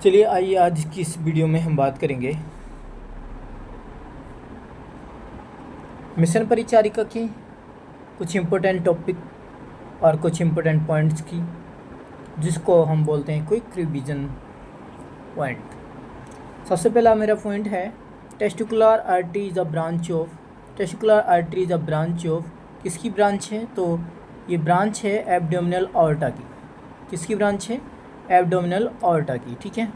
चलिए आइए आज की इस वीडियो में हम बात करेंगे मिशन परिचारिका की कुछ इम्पोर्टेंट टॉपिक और कुछ इम्पोर्टेंट पॉइंट्स की, जिसको हम बोलते हैं क्विक रिवीजन पॉइंट। सबसे पहला मेरा पॉइंट है testicular artery is a branch of. Testicular artery is a branch of किसकी ब्रांच है? तो ये ब्रांच है एब्डोमिनल ऑर्टा की। किसकी ब्रांच है? एब्डोमिनल ऑर्टा की। ठीक है,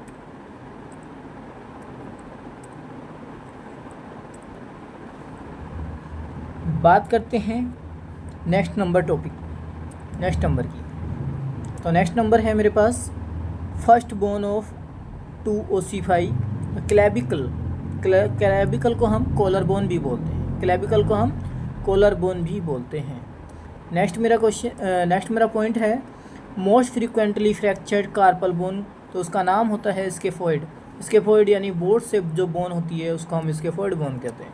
बात करते हैं नेक्स्ट नंबर की। तो नेक्स्ट नंबर है मेरे पास first bone of to ossify clavicle. Clavicle को हम कॉलर बोन भी बोलते हैं। नेक्स्ट मेरा पॉइंट है most frequently fractured carpal bone. तो उसका नाम होता है स्केफोइड यानी बोर्ड से जो बोन होती है उसको हम स्केफोइड बोन कहते हैं।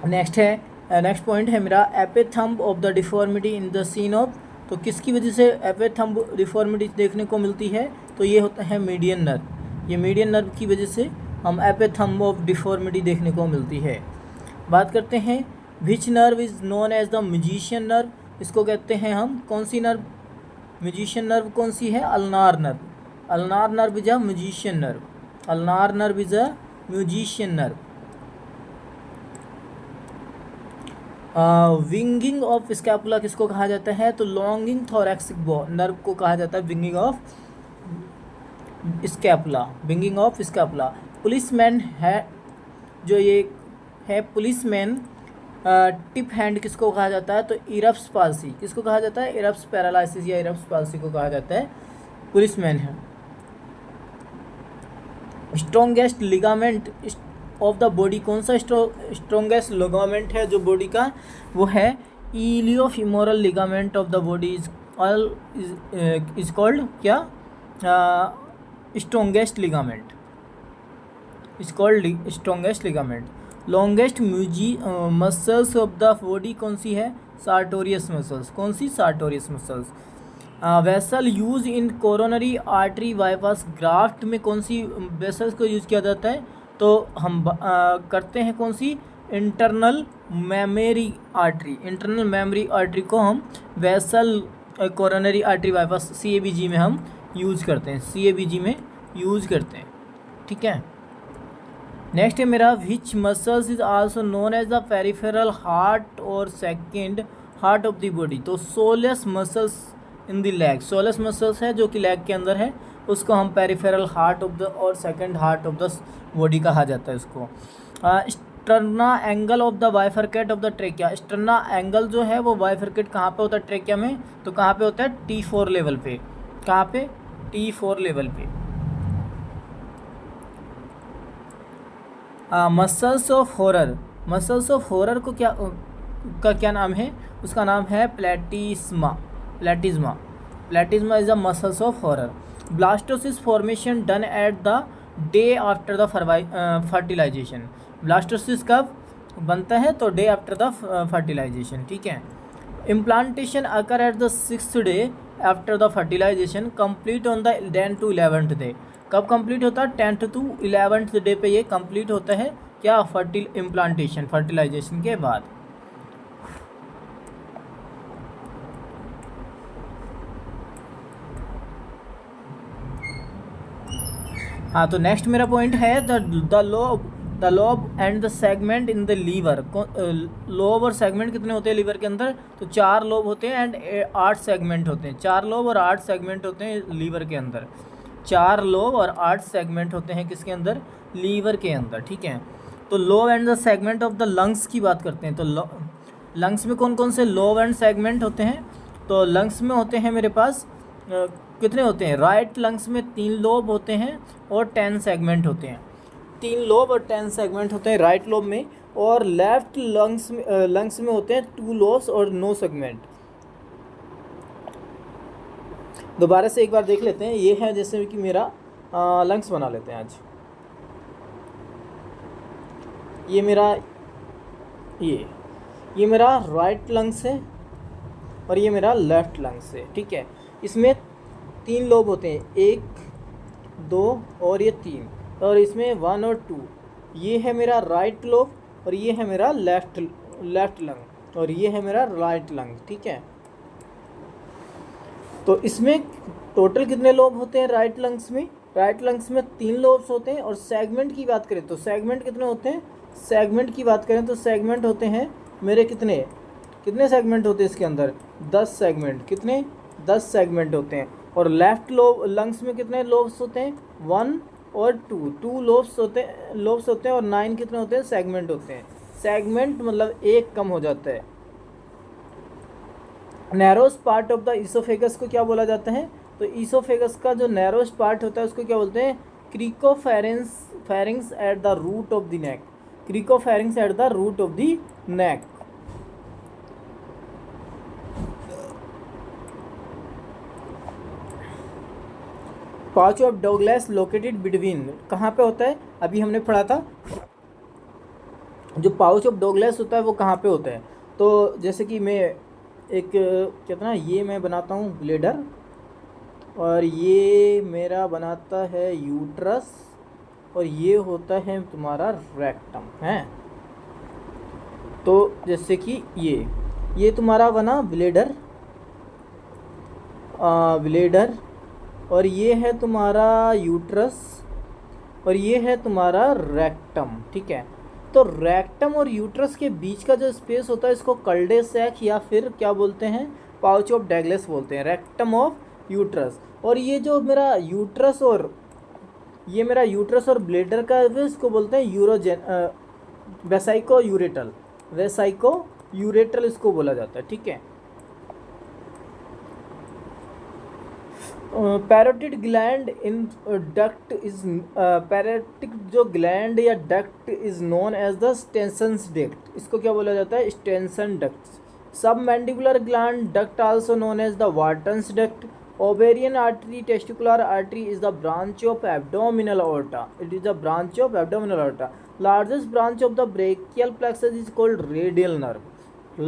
नेक्स्ट पॉइंट है मेरा epithem of the deformity in the scene of. तो किसकी वजह से एपिथम्ब डिफॉर्मिटी देखने को मिलती है? तो ये होता है मीडियन नर्व। ये मीडियन नर्व की वजह से हम एपिथम्ब ऑफ डिफॉर्मिटी देखने को मिलती है। बात करते हैं which nerve is known as the musician nerve. इसको कहते हैं हम कौन सी नर्व? म्यूजिशियन नर्व कौन सी है? Ulnar nerve is a musician nerve. Winging of scapula किसको कहा जाता है? तो लॉन्गिंग थोरैक्सिक नर्व को कहा जाता है विंगिंग ऑफ स्कैपुला। पुलिसमैन है जो ये है पुलिसमैन टिप हैंड किसको कहा जाता है? तो इरप्स पाल्सी। किसको कहा जाता है? इरप्स पैरालिसिस या इरप्स पाल्सी को कहा जाता है पुलिसमैन है। Strongest ligament of the body कौन सा स्ट्रॉन्गेस्ट लिगामेंट है जो बॉडी का? वो है iliofemoral ligament of the body is called क्या? Strongest ligament. Longest muscles of the body कौन सी है? Sartorius muscles. कौन सी? Sartorius muscles. Vessel use in coronary artery bypass graft में कौन सी वेसल्स को यूज़ किया जाता है? तो हम करते हैं कौन सी? इंटरनल मेमोरी आर्टरी को हम vessel coronary artery bypass CABG में हम यूज़ करते हैं। ठीक है, नेक्स्ट है मेरा which muscles is also known as the peripheral heart और second heart of the body. तो soleus muscles in the leg, soleus muscles है जो कि लेग के अंदर है, उसको हम पेरिफेरल हार्ट ऑफ द और second heart of the body कहा जाता है उसको। Sterna angle of the bifurcate of the trachea. Sterna angle जो है वो बाइफरकेट कहाँ पे होता है ट्रेकिया में? तो कहाँ पे होता है? T4 लेवल पे। कहाँ पे? T4 लेवल पे। मसल्स ऑफ हॉरर को क्या नाम है? उसका नाम है platysma is the muscles of horror. Blastocyst formation done at the day after the fertilization. Blastocyst कब बनता है? तो डे आफ्टर द फर्टिलाइजेशन। ठीक है, implantation occur at the 6th day after the fertilization, complete on the 10th to 11th day. कब complete होता है? 10th to 11th day पे ये कंप्लीट होता है क्या? फर्टिलाइजेशन के बाद। हाँ, तो नेक्स्ट मेरा पॉइंट है the lobe and the segment in the liver. Lobe और सेगमेंट कितने होते हैं लीवर के अंदर? तो 4 लोब होते हैं एंड 8 सेगमेंट होते हैं। 4 लोब और 8 सेगमेंट होते हैं लीवर के अंदर। 4 लोब और 8 सेगमेंट होते हैं किसके अंदर? लीवर के अंदर। ठीक है, तो lobe and the segment of the lungs की बात करते हैं। तो लंग्स में कौन कौन से लोब एंड सेगमेंट होते हैं? तो लंग्स में होते हैं मेरे पास कितने होते हैं? राइट लंग्स में 3 लोब होते हैं और 10 सेगमेंट होते हैं। 3 लोब और 10 सेगमेंट होते हैं राइट लोब में, और लेफ्ट लंग्स में होते हैं 2 लोब्स और 9 सेगमेंट। दोबारा से एक बार देख लेते हैं। ये है जैसे कि मेरा लंग्स बना लेते हैं आज। ये मेरा राइट लंग्स है और ये मेरा लेफ्ट लंग्स है। ठीक है, इसमें 3 लोब होते हैं, 1 2 और ये 3, और इसमें 1 और 2। ये है मेरा राइट लोब और ये है मेरा लेफ्ट लंग और ये है मेरा राइट लंग, ठीक है। तो इसमें टोटल कितने लोब होते हैं राइट लंग्स में? राइट लंग्स में 3 लोब्स होते हैं। और सेगमेंट की बात करें तो सेगमेंट कितने होते हैं? सेगमेंट की बात करें तो सेगमेंट होते हैं मेरे कितने सेगमेंट होते हैं इसके अंदर? 10 सेगमेंट। कितने? 10 सेगमेंट होते हैं। और लेफ्ट लोब लंग्स में कितने लोब्स होते हैं? 1 और 2 लोब्स होते हैं और 9 कितने होते हैं? सेगमेंट होते हैं। सेगमेंट मतलब एक कम हो जाता है। नैरोस्ट पार्ट ऑफ द ईसोफेगस को क्या बोला जाता है? तो ईसोफेगस का जो नैरोस्ट पार्ट होता है उसको क्या बोलते हैं? Cricopharynx at the root of the neck. Cricopharynx at the root of the neck. Pouch of Douglas located between, कहाँ पे होता है? अभी हमने पढ़ा था जो पाउच ऑफ डगलस होता है वो कहाँ पे होता है। तो जैसे कि मैं एक कहते ना, ये मैं बनाता हूँ ब्लेडर और ये मेरा बनाता है यूट्रस और ये होता है तुम्हारा रेक्टम है। तो जैसे कि ये तुम्हारा बना ब्लेडर और ये है तुम्हारा यूट्रस और ये है तुम्हारा रेक्टम, ठीक है। तो रेक्टम और यूट्रस के बीच का जो स्पेस होता है इसको कल्डे सैक या फिर क्या बोलते हैं? पाउच ऑफ डगलस बोलते हैं, रेक्टम ऑफ यूट्रस। और ये जो मेरा यूट्रस और ब्लेडर का इसको बोलते हैं वेसाइको यूरेटल इसको बोला जाता है, ठीक है। Parotid gland in duct is parotic जो ग्लैंड या duct is known as the Stensen's duct, इसको क्या बोला जाता है? Stensen duct. Submandibular gland duct also known as the Wharton's duct. Ovarian artery testicular artery is the branch of abdominal aorta. It is the branch of abdominal aorta. Largest branch of the brachial plexus is called radial nerve.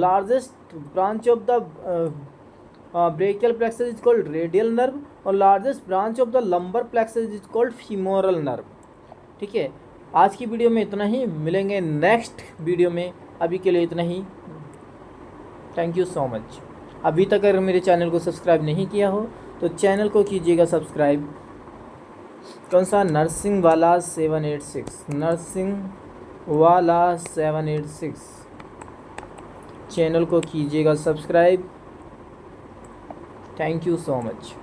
Largest branch of the brachial plexus is called radial nerve और largest branch of the lumbar plexus is called femoral nerve, ठीक है। आज की video में इतना ही, मिलेंगे next video में। अभी के लिए इतना ही। Thank you so much. अभी तक अगर मेरे चैनल को सब्सक्राइब नहीं किया हो तो चैनल को कीजिएगा सब्सक्राइब। कौन सा? नर्सिंग वाला 786 चैनल को कीजिएगा subscribe. Thank you so much.